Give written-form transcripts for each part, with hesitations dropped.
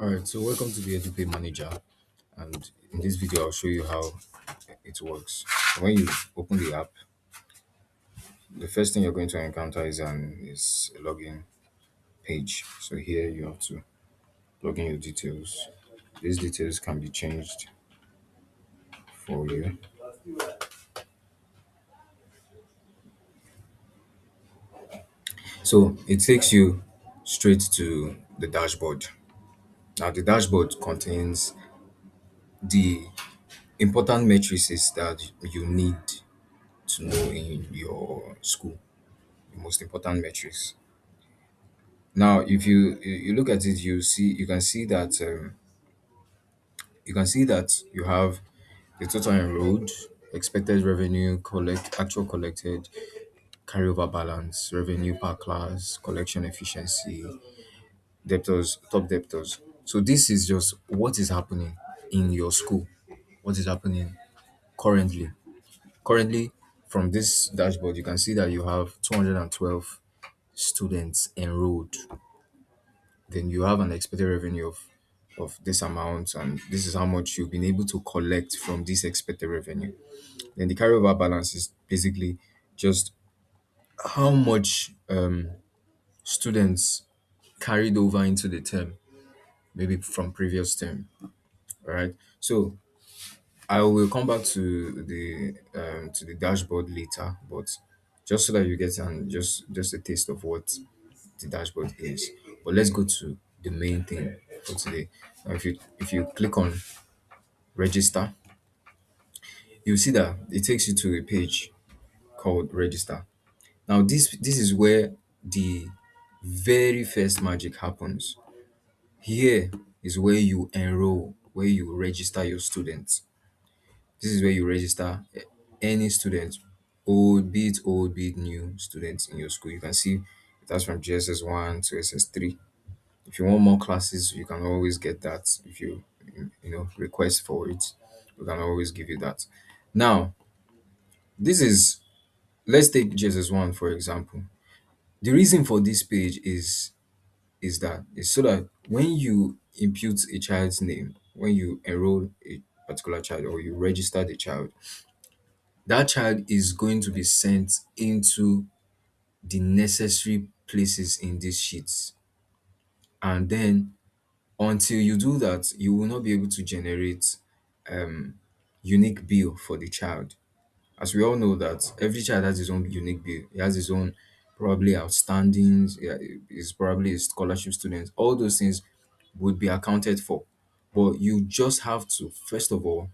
Alright, so welcome to the Edupay Manager, and in this video I'll show you how it works. When you open the app, the first thing you're going to encounter is a login page. So here you have to log in your details. These details can be changed for you. So it takes you straight to the dashboard. Now the dashboard contains the important matrices that you need to know in your school, the most important metrics. Now, if you look at it, you can see that you have the total enrolled, expected revenue, collect actual collected, carryover balance, revenue per class, collection efficiency, debtors, top debtors. So this is just what is happening in your school, what is happening currently. Currently, from this dashboard, you can see that you have 212 students enrolled. Then you have an expected revenue of this amount, and this is how much you've been able to collect from this expected revenue. Then the carryover balance is basically just how much students carried over into the term, maybe from previous term. All right. So I will come back to the dashboard later, but just so that you get just a taste of what the dashboard is. But let's go to the main thing for today. Now, if you click on register, you'll see that it takes you to a page called register. Now, this is where the very first magic happens. Here is where you enroll, where you register your students. This is where you register any student, old, be it new students in your school. You can see it has from GSS 1 to SS3. If you want more classes, you can always get that. If you request for it, we can always give you that. Now, this is let's take Jesus one for example. The reason for this page is so that when you impute a child's name, when you enroll a particular child or you register the child, that child is going to be sent into the necessary places in these sheets. And then until you do that, you will not be able to generate um unique bill for the child. As we all know that every child has his own unique bill. He has his own probably outstandings, yeah, is probably a scholarship student. All those things would be accounted for. But you just have to first of all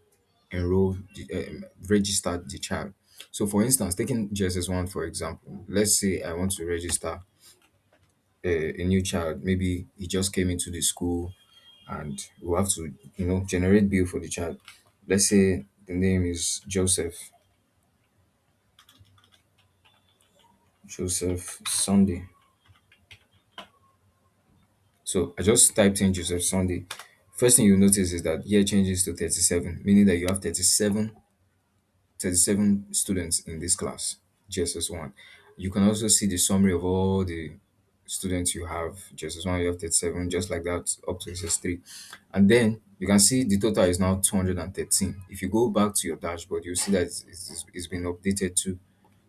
register the child. So for instance, taking JSS1 for example, let's say I want to register a new child. Maybe he just came into the school and we have to, generate bill for the child. Let's say the name is Joseph Sunday. So I just typed in Joseph Sunday. First thing you notice is that year changes to 37, meaning that you have 37 students in this class, GSS1. You can also see the summary of all the students you have. GSS1, you have 37, just like that, up to SS3. And then you can see the total is now 213. If you go back to your dashboard, you'll see that it's been updated to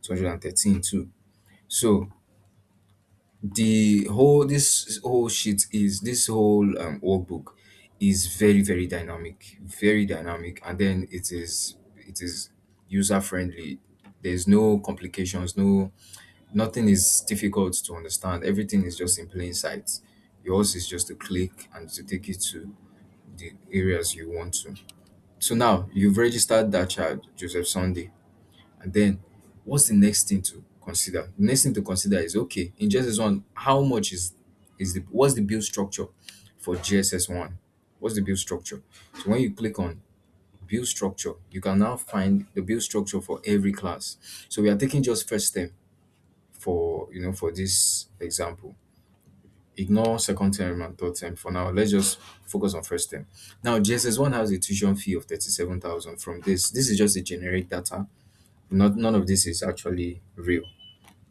213 too. So this whole sheet is this whole workbook is very dynamic, and then it is user friendly. There's no complications, nothing is difficult to understand. Everything is just in plain sight. Yours is just to click and to take you to the areas you want to. So now you've registered that child, Joseph Sunday. And then what's the next thing to consider? The next thing to consider is, okay, in GSS1, how much is the what's the bill structure for GSS1? What's the bill structure? So when you click on bill structure, you can now find the bill structure for every class. So we are taking just first term for this example. Ignore second term and third term for now. Let's just focus on first term. Now GSS1 has a tuition fee of 37,000 from this. This is just a generic data. None of this is actually real.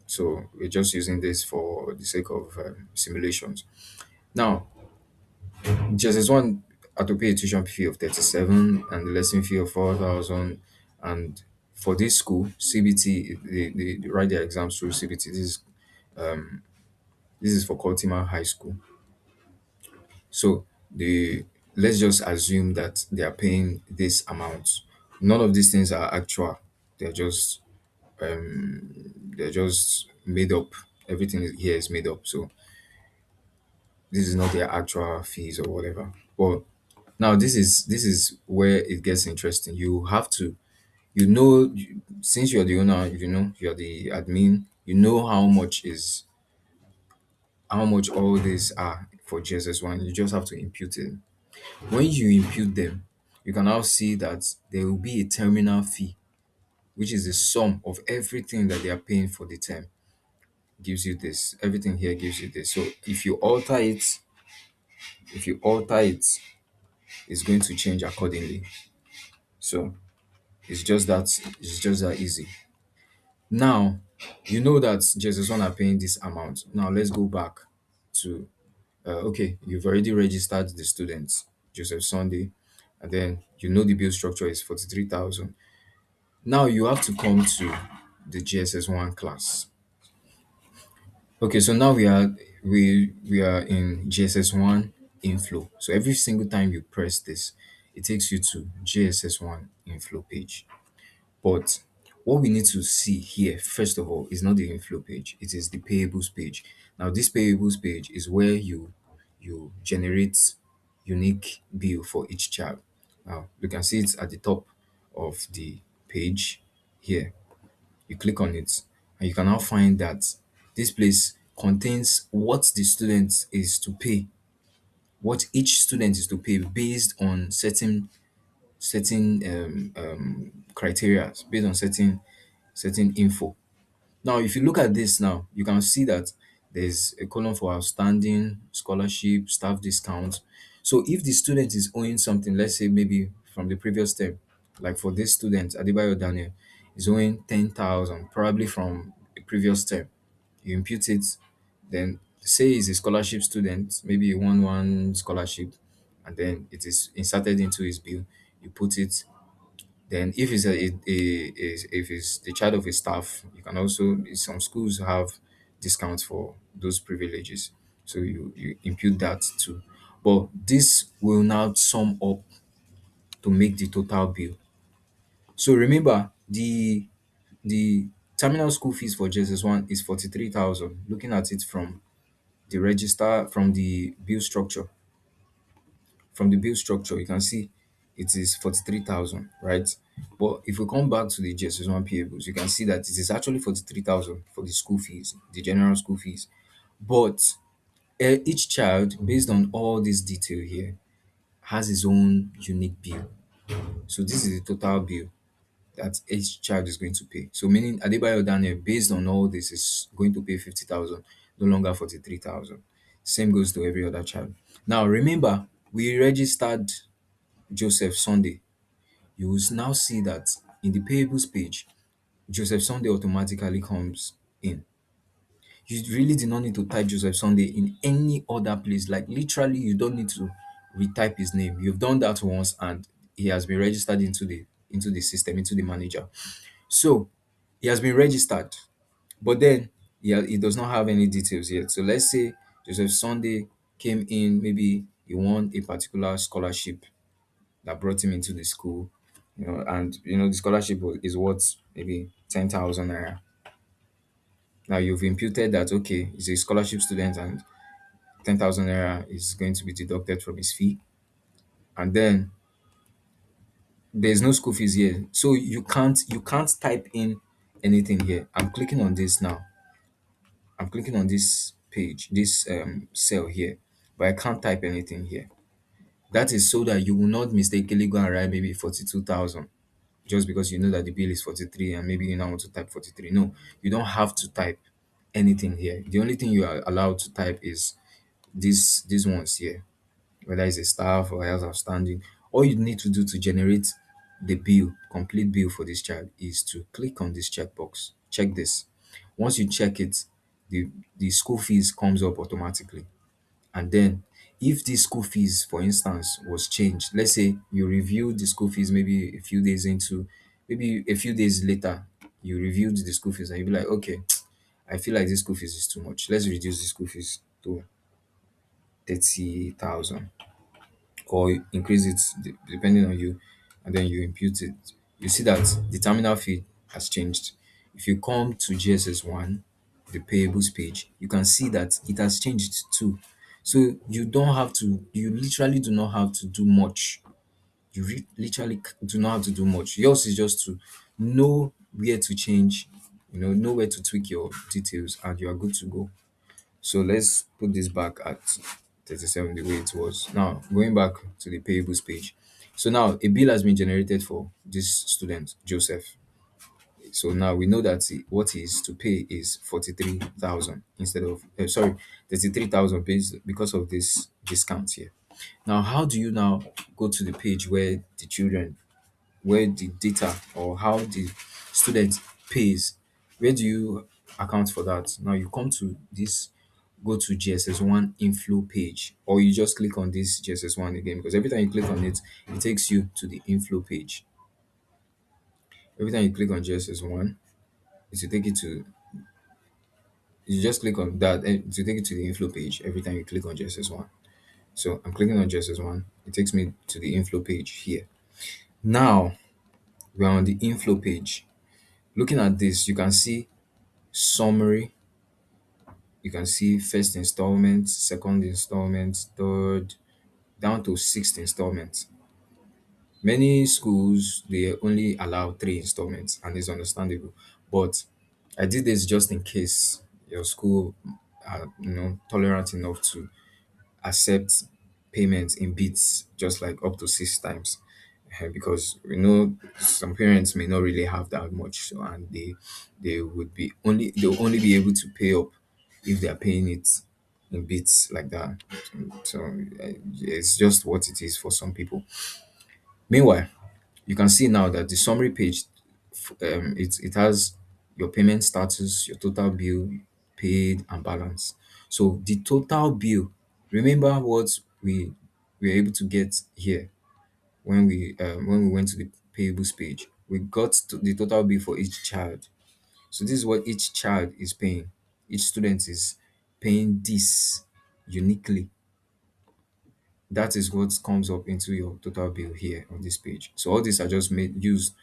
So we're just using this for the sake of simulations. Now, GSS1 had to pay a tuition fee of 37 and the lesson fee of 4,000. And for this school, CBT, they write their exams through CBT. This is for Cultima High School. So the let's just assume that they are paying this amount. None of these things are actual. They're just they're just made up. Everything here is made up. So this is not their actual fees or whatever. But now this is where it gets interesting. You have to since you're the owner, you're the admin, you know how much all these are for GSS1. You just have to impute it. When you impute them, you can now see that there will be a terminal fee, which is the sum of everything that they are paying for the term. Gives you this. Everything here gives you this. So if you alter it, it's going to change accordingly. So it's just that easy. Now you know that Jesus1 are paying this amount. Now let's go back to okay, you've already registered the students, Joseph Sunday, and then you know the bill structure is 43,000. Now you have to come to the GSS1 class. Okay, so now we are in GSS1 inflow. So every single time you press this, it takes you to GSS1 inflow page. But what we need to see here, first of all, is not the inflow page, it is the payables page. Now, this payables page is where you generate unique bill for each child. Now, you can see it at the top of the page here. You click on it, and you can now find that this place contains what the student is to pay, what each student is to pay based on certain criteria, based on certain info. Now, if you look at this now, you can see that there's a column for outstanding, scholarship, staff discount. So if the student is owing something, let's say maybe from the previous term, like for this student, Adebayo Daniel, is owing 10,000, probably from the previous term. You impute it, then say he's a scholarship student, maybe he won one scholarship, and then it is inserted into his bill. You put it, then if it's if it's the child of a staff, you can also some schools have discounts for those privileges. So you impute that too. But this will now sum up to make the total bill. So remember the terminal school fees for JSS1 is 43,000. Looking at it from the bill structure, you can see it is 43,000, right? But if we come back to the GSS1 payables, you can see that it is actually 43,000 for the school fees, the general school fees. But each child, based on all this detail here, has his own unique bill. So this is the total bill that each child is going to pay. So meaning Adebayo Daniel, based on all this, is going to pay 50,000, no longer 43,000. Same goes to every other child. Now remember, we registered Joseph Sunday. You will now see that in the payables page, Joseph Sunday automatically comes in. You really do not need to type Joseph Sunday in any other place. Like literally, you don't need to retype his name. You've done that once and he has been registered into the system, into the manager. So he has been registered, but then he does not have any details yet. So let's say Joseph Sunday came in, maybe he won a particular scholarship that brought him into the school, and the scholarship is worth maybe 10,000 naira. Now you've imputed that okay, he's a scholarship student and 10,000 naira is going to be deducted from his fee, and then there's no school fees here, so you can't type in anything here. I'm clicking on this page, this cell here, but I can't type anything here. That is so that you will not mistakenly go and write maybe 42,000 just because you know that the bill is 43 and maybe you now want to type 43. No, you don't have to type anything here. The only thing you are allowed to type is these ones here, whether it's a staff or else outstanding. All you need to do to generate the bill, complete bill for this child, is to click on this checkbox. Check this. Once you check it, the school fees comes up automatically, and then if the school fees, for instance, was changed, let's say you review the school fees maybe a few days into, maybe a few days later, you reviewed the school fees and you be like, okay, I feel like this school fees is too much. Let's reduce the school fees to 30,000 or increase it depending on you, and then you impute it. You see that the terminal fee has changed. If you come to GSS1, the payables page, you can see that it has changed too. So you don't have to, you literally do not have to do much. You literally do not have to do much. Yours is just to know where to change, know where to tweak your details, and you are good to go. So let's put this back at 37 the way it was. Now, going back to the payables page. So now a bill has been generated for this student, Joseph. So now we know that what he is to pay is 43,000 instead of, sorry, 33,000 based because of this discount here. Now, how do you now go to the page where the data or how the student pays? Where do you account for that? Now you come to this, go to GSS1 inflow page, or you just click on this GSS1 again, because every time you click on it, it takes you to the inflow page. Every time you click on GSS1, it will take you to, you just click on that, and it will take you to the inflow page every time you click on GSS1. So I'm clicking on GSS1, it takes me to the inflow page here. Now we're on the inflow page. Looking at this, you can see summary, you can see first installment, second installment, third, down to sixth installment. Many schools they only allow three installments, and it's understandable. But I did this just in case your school are tolerant enough to accept payments in bits, just like up to six times. Because we know some parents may not really have that much, so, and they'll only be able to pay up if they are paying it in bits like that. So it's just what it is for some people. Meanwhile, you can see now that the summary page, it has your payment status, your total bill paid, and balance. So the total bill, remember what we were able to get here when we went to the payables page. We got to the total bill for each child. So this is what each child is paying. Each student is paying this uniquely. That is what comes up into your total bill here on this page. So all these are just made use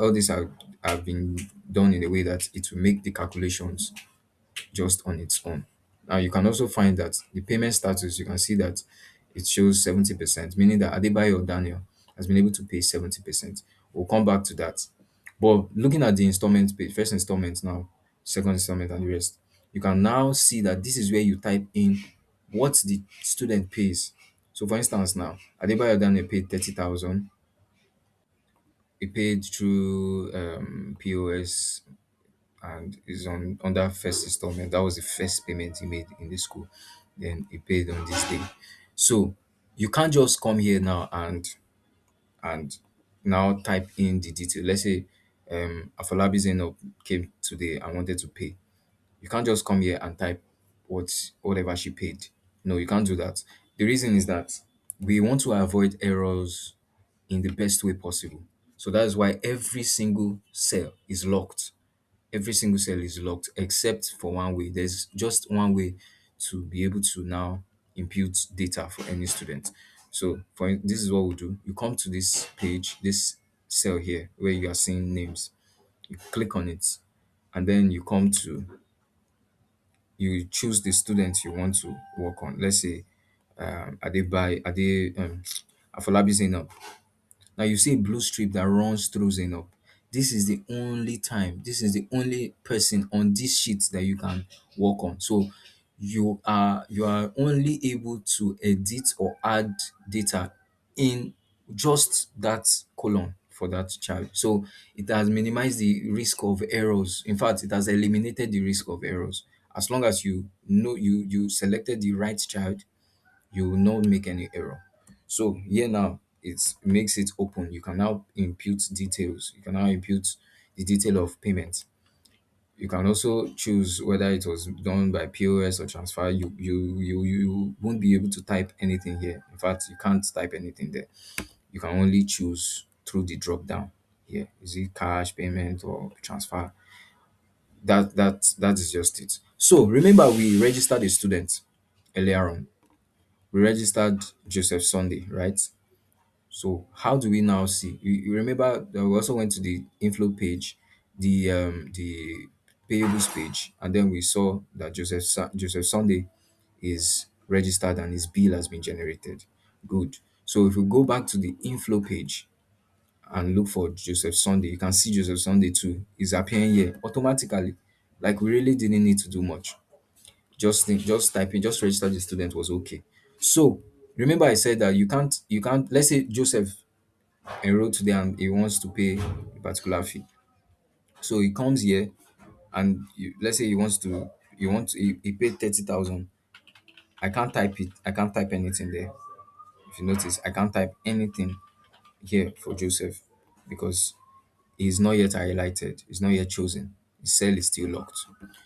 all these are have been done in a way that it will make the calculations just on its own. Now you can also find that the payment status, you can see that it shows 70%, meaning that Adebayo or Daniel has been able to pay 70%. We'll come back to that. But looking at the installment page, first installment now, second installment, and the rest, you can now see that this is where you type in what the student pays. So for instance now, Adebayo Daniel paid 30,000. He paid through POS and is on that first installment. That was the first payment he made in the school. Then he paid on this day. So you can't just come here now and now type in the detail. Let's say Afolabi Zainab came today and wanted to pay. You can't just come here and type whatever she paid. No, you can't do that. The reason is that we want to avoid errors in the best way possible. So that's why every single cell is locked. Every single cell is locked except for one way. There's just one way to be able to now impute data for any student. So for this is what we do. You come to this page, this cell here where you are seeing names. You click on it, and then you choose the student you want to work on. Let's say Afolabi Zainab. Now you see a blue strip that runs through Zainab. This is the only time, this is the only person on this sheet that you can work on. So you are only able to edit or add data in just that column for that child. So it has minimized the risk of errors. In fact, it has eliminated the risk of errors. As long as you know you selected the right child, you will not make any error. So here now it makes it open. You can now impute details. You can now impute the detail of payment. You can also choose whether it was done by POS or transfer. You won't be able to type anything here. In fact, you can't type anything there. You can only choose through the drop down here. Is it cash payment or transfer? That is just it. So remember, we registered a student earlier on. We registered Joseph Sunday, right? So how do we now see? You remember that we also went to the inflow page, the payables page, and then we saw that Joseph Sunday is registered and his bill has been generated. Good. So if we go back to the inflow page and look for Joseph Sunday, you can see Joseph Sunday too is appearing here automatically. Like we really didn't need to do much. Just typing, just register the student was okay. So remember I said that you can't, let's say Joseph enrolled today and he wants to pay a particular fee. So he comes here and let's say he paid 30,000. I can't type it. I can't type anything there. If you notice, I can't type anything here for Joseph because he's not yet highlighted. He's not yet chosen. His cell is still locked.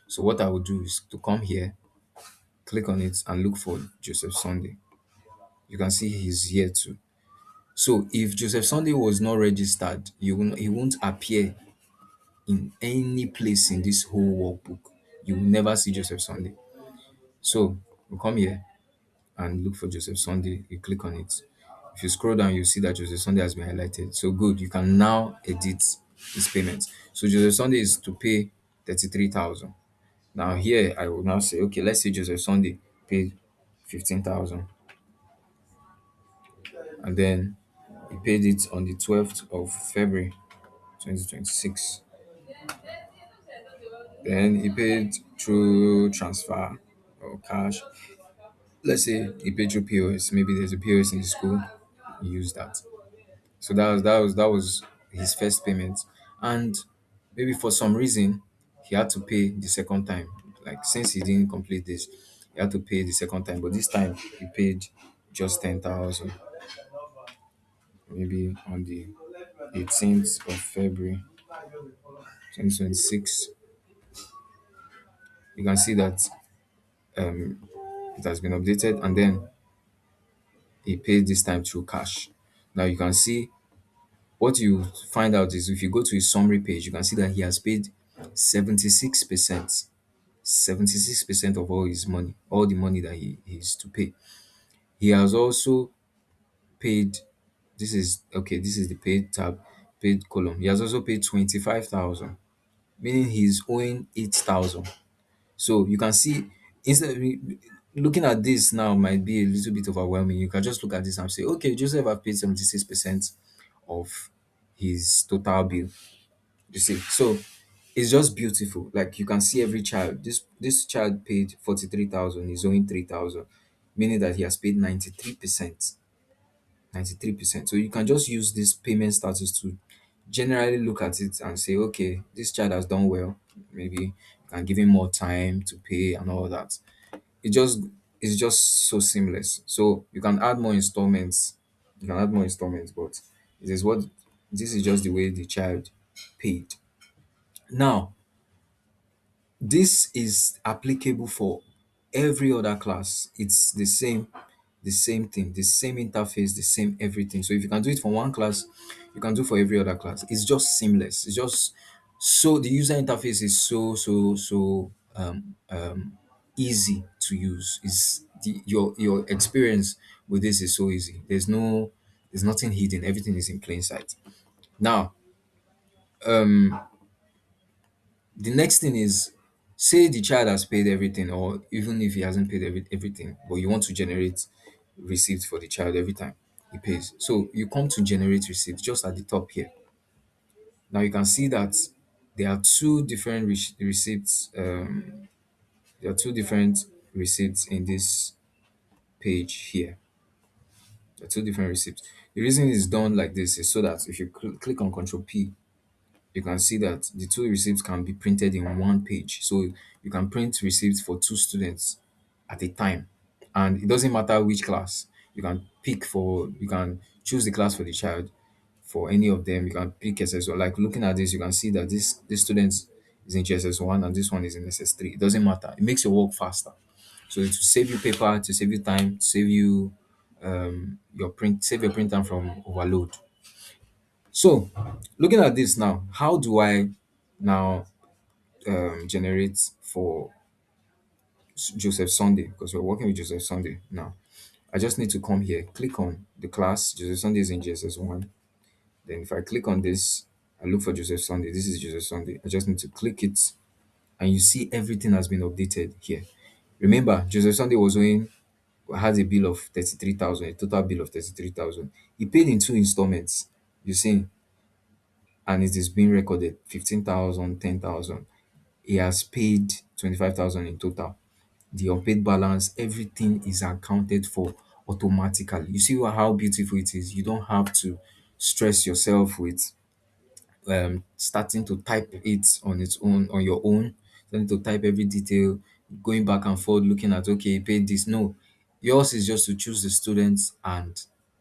So what I would do is to come here, click on it, and look for Joseph Sunday. You can see he's here too. So if Joseph Sunday was not registered, he won't appear in any place in this whole workbook. You will never see Joseph Sunday. So we come here and look for Joseph Sunday. You click on it. If you scroll down, you see that Joseph Sunday has been highlighted. So good, you can now edit this payment. So Joseph Sunday is to pay 33,000. Now here I will now say, okay, let's say Joseph Sunday paid 15,000, and then he paid it on the 12th of February 2026. Then he paid through transfer or cash. Let's say he paid through POS. Maybe there's a POS in the school. He used that. So that was his first payment. And maybe for some reason he had to pay the second time. Like since he didn't complete this, he had to pay the second time. But this time he paid just 10,000. Maybe on the 18th of February 2026. You can see that um it has been updated, and then he paid this time through cash. Now you can see what you find out is if you go to his summary page, you can see that he has paid 76%. 76% of all his money, all the money that he is to pay. He has also paid, this is the paid tab, paid column. He has also paid 25,000, meaning he's owing 8,000. So you can see, instead of looking at this now might be a little bit overwhelming. You can just look at this and say, okay, Joseph have paid 76% of his total bill. You see, so it's just beautiful. Like you can see every child. This child paid 43,000. He's owing 3,000, meaning that he has paid 93%. 93%. So you can just use this payment status to generally look at it and say, okay, this child has done well. Maybe you can give him more time to pay and all that. It just it's just so seamless. So you can add more installments. You can add more installments, but it is what this is just the way the child paid. Now, this is applicable for every other class. It's the same thing, the same interface, the same everything. So if you can do it for one class, you can do for every other class. It's just seamless. It's just so the user interface is so easy to use. Is the your experience with this is so easy. There's nothing hidden. Everything is in plain sight. Now, um the next thing is, say the child has paid everything, or even if he hasn't paid everything, but you want to generate receipts for the child every time he pays. So you come to generate receipt just at the top here. Now you can see that there are two different receipts. There are two different receipts in this page here. There are two different receipts. The reason it's done like this is so that if you click on Control P, you can see that the two receipts can be printed in one page. So you can print receipts for two students at a time. And it doesn't matter which class. You can choose the class for the child for any of them. You can pick SS. Like looking at this, you can see that this student is in GSS1 and this one is in SS3. It doesn't matter. It makes your work faster. So to save you paper, to save you time, to save you your print, save your print time from overload. So looking at this now, how do I now generate for Joseph Sunday? Because we're working with Joseph Sunday now. I just need to come here, click on the class. Joseph Sunday is in GSS1. Then if I click on this, I look for Joseph Sunday. This is Joseph Sunday. I just need to click it and you see everything has been updated here. Remember, Joseph Sunday was owing has a bill of 33,000, a total bill of 33,000. He paid in two installments, you see, and it is being recorded 15,000, 10,000. He has paid 25,000 in total. The unpaid balance, everything is accounted for automatically. You see how beautiful it is. You don't have to stress yourself with starting to type it on its own, on your own, starting to type every detail, going back and forth, looking at, okay, pay this. No, yours is just to choose the students and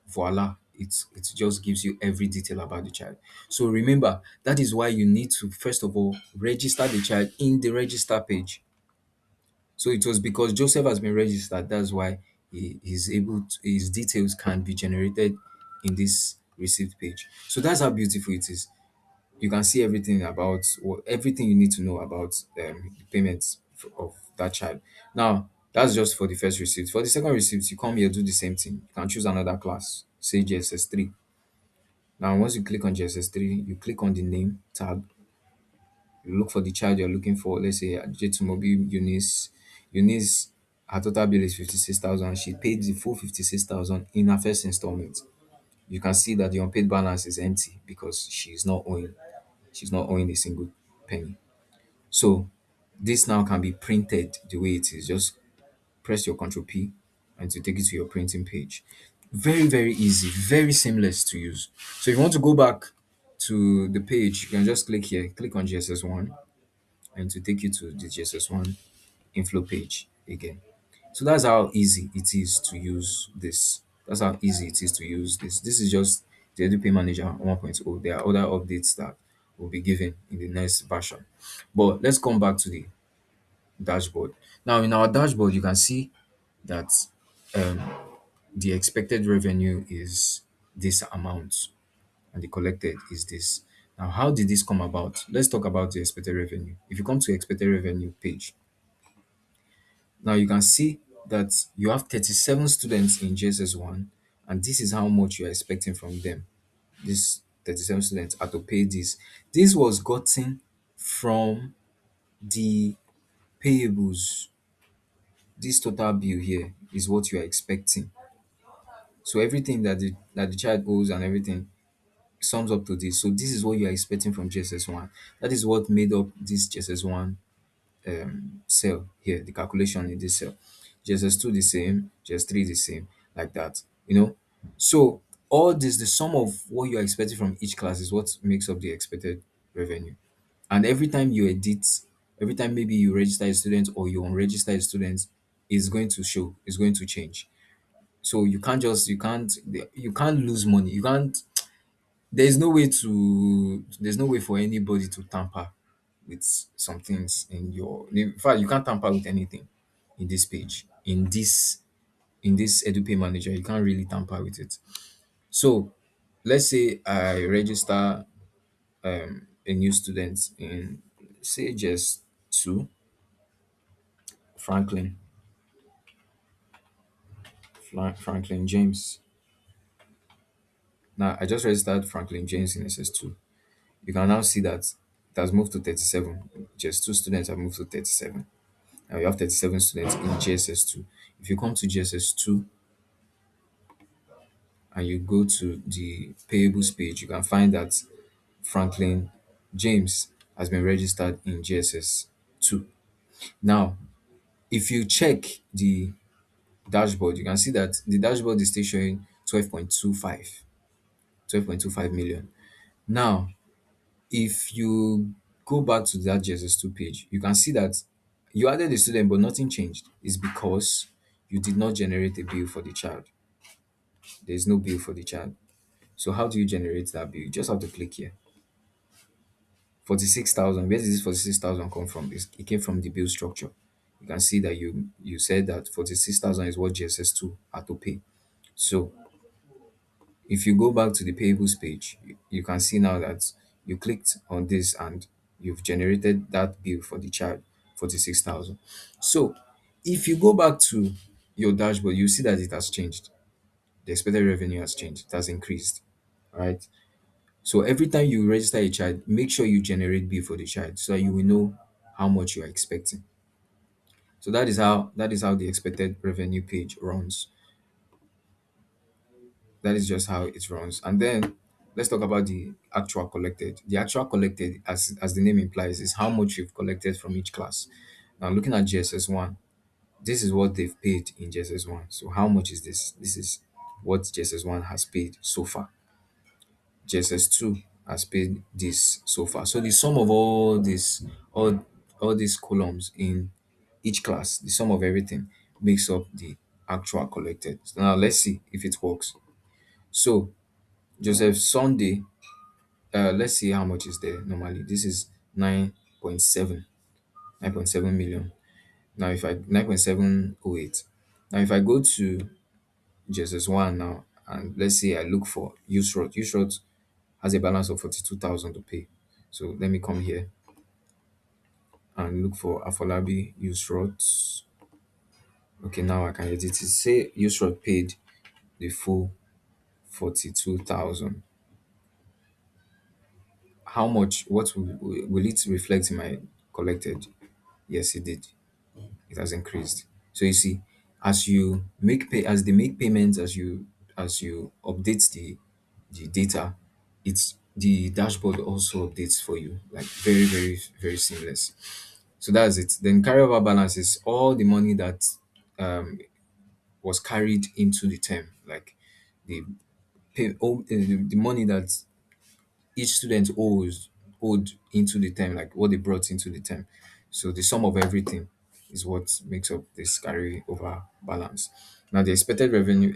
voila, it just gives you every detail about the child. So remember, that is why you need to first of all register the child in the register page. So it was because Joseph has been registered, that's why he is able to, his details can be generated in this receipt page. So that's how beautiful it is. You can see everything about everything you need to know about the payments of that child. Now, that's just for the first receipt. For the second receipt, you come here, do the same thing. You can choose another class, say GSS3. Now, once you click on GSS3, you click on the name tab. You look for the child you're looking for. Let's say Jetumobi Eunice. Eunice, her total bill is 56,000. She paid the full 56,000 in her first installment. You can see that the unpaid balance is empty because she's not owing a single penny. So this now can be printed the way it is. Just press your Control P and to take it to your printing page. Very, very easy, very seamless to use. So if you want to go back to the page, you can just click here, click on GSS1 and to take you to the GSS1 inflow page again. So that's how easy it is to use this. That's how easy it is to use this. This is just the Edupay Manager 1.0. There are other updates that will be given in the next version. But let's come back to the dashboard. Now, in our dashboard, you can see that um, the expected revenue is this amount and the collected is this. Now, how did this come about? Let's talk about the expected revenue. If you come to expected revenue page, now you can see that you have 37 students in JSS1 and this is how much you are expecting from them. These 37 students are to pay this. This was gotten from the payables. This total bill here is what you are expecting. So everything that the child owes and everything sums up to this. So this is what you are expecting from JSS1. That is what made up this JSS1 cell here, the calculation in this cell. GSS2 the same, GS3 the same, like that, you know. So all this, the sum of what you are expecting from each class is what makes up the expected revenue. And every time you edit, every time maybe you register a student or you unregister a student, is going to show, is going to change. So you can't lose money. You can't there's no way for anybody to tamper with some things in fact you can't tamper with anything in this page, in this Edupay Manager. You can't really tamper with it. So let's say I register a new student in, say, just two, Franklin Franklin James. Now I just registered Franklin James in SS2. You can now see that it has moved to 37. Just two students have moved to 37. Now you have 37 students in GSS2. If you come to GSS2 and you go to the payables page, you can find that Franklin James has been registered in GSS2. Now, if you check the dashboard, you can see that the dashboard is still showing 12.25 million. Now, if you go back to that GSS2 page, you can see that you added a student but nothing changed. It's because you did not generate a bill for the child. There is no bill for the child. So how do you generate that bill? You just have to click here. 46,000. Where did this 46,000 come from? It came from the bill structure. You can see that you said that 46,000 is what GSS2 had to pay. So if you go back to the payables page, you can see now that you clicked on this and you've generated that bill for the child, 46,000. So if you go back to your dashboard, you see that it has changed. The expected revenue has changed. It has increased. All right. So every time you register a child, make sure you generate bill for the child so that you will know how much you are expecting. So that is how the expected revenue page runs. That is just how it runs. And then let's talk about the actual collected. The actual collected, as the name implies, is how much you've collected from each class. Now looking at GSS1, this is what they've paid in GSS1. So how much is this? This is what GSS1 has paid so far. GSS2 has paid this so far. So the sum of all these columns in each class, the sum of everything makes up the actual collected. So now let's see if it works. So Joseph Sunday, let's see how much is there normally. This is 9.7, 9.7 million. Now if I 9.708. Now if I go to GSS1 now and let's say I look for use route has a balance of 42,000 to pay. So let me come here and look for Afolabi use routes. Okay, now I can edit it. Say use route paid the full 42,000. How much? What will it reflect in my collected? Yes, it did. It has increased. So you see, as they make payments, as you update the data, it's the dashboard also updates for you, like very, very, very seamless. So that's it. Then carryover balance is all the money that was carried into the term, like the the money that each student owed into the term, like what they brought into the term. So the sum of everything is what makes up this carryover balance. Now the expected revenue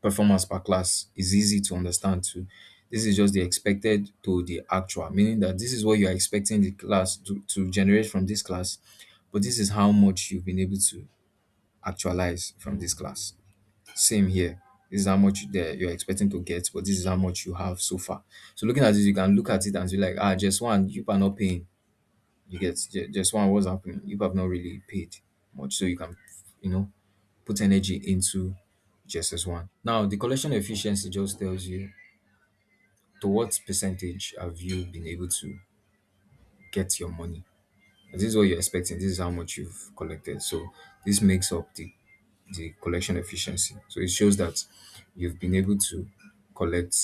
performance per class is easy to understand too. This is just the expected to the actual, meaning that this is what you are expecting the class to generate from this class, but this is how much you've been able to actualize from this class. Same here. This is how much that you're expecting to get, but this is how much you have so far. So looking at this, you can look at it and be like, just one, you are not paying. You get just one, what's happening? You have not really paid much. So you can, you know, put energy into just as one. Now the collection efficiency just tells you to what percentage have you been able to get your money. This is what you're expecting. This is how much you've collected. So this makes up the collection efficiency. So it shows that you've been able to collect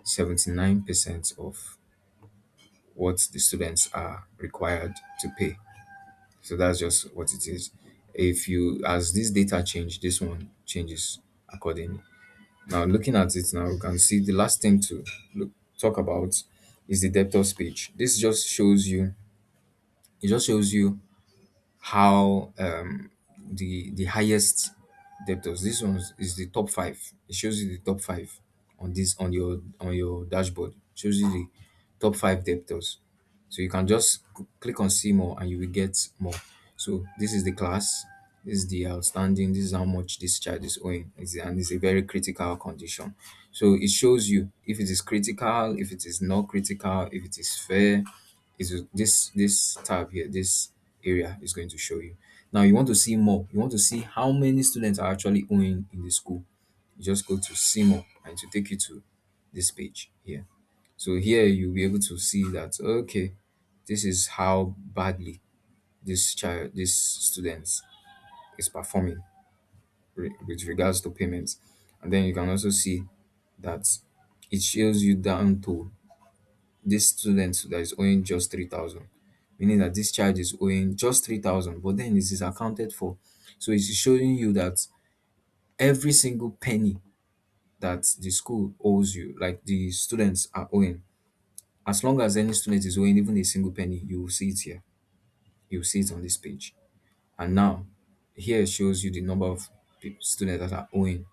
79% of what the students are required to pay. So that's just what it is. If you, as this data change, this one changes accordingly. Now looking at it now, you can see the last thing to talk about is the debtors page. This just shows you, it just shows you how the highest debtors. This one is the top five. It shows you the top five on this on your dashboard. It shows you the top five debtors. So you can just click on see more and you will get more. So this is the class. This is the outstanding. This is how much this child is owing. And it's a very critical condition. So it shows you if it is critical, if it is not critical, if it is fair, is this tab here, this area is going to show you. Now you want to see more. You want to see how many students are actually owing in the school. You just go to see more and it will take you to this page here. So here you'll be able to see that okay, this is how badly this student is performing with regards to payments. And then you can also see that it shows you down to this student that is owing just 3,000, meaning that this child is owing just 3,000, but then it is accounted for. So it's showing you that every single penny that the school owes you, like the students are owing, as long as any student is owing even a single penny, you will see it here. You will see it on this page. And now, here it shows you the number of students that are owing,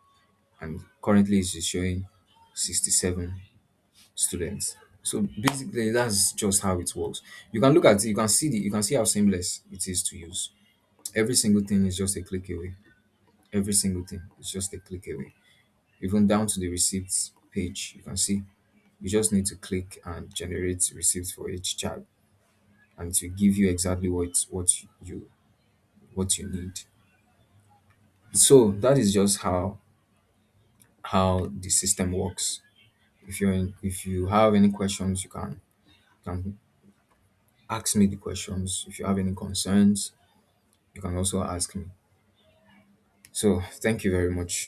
and currently it's showing 67 students. So basically, that's just how it works. You can look at it, you can see how seamless it is to use. Every single thing is just a click away. Every single thing is just a click away. Even down to the receipts page, you can see you just need to click and generate receipts for each child, and it will give you exactly you what you need. So that is just how the system works. If you have any questions, you can ask me the questions. If you have any concerns, you can also ask me. So thank you very much.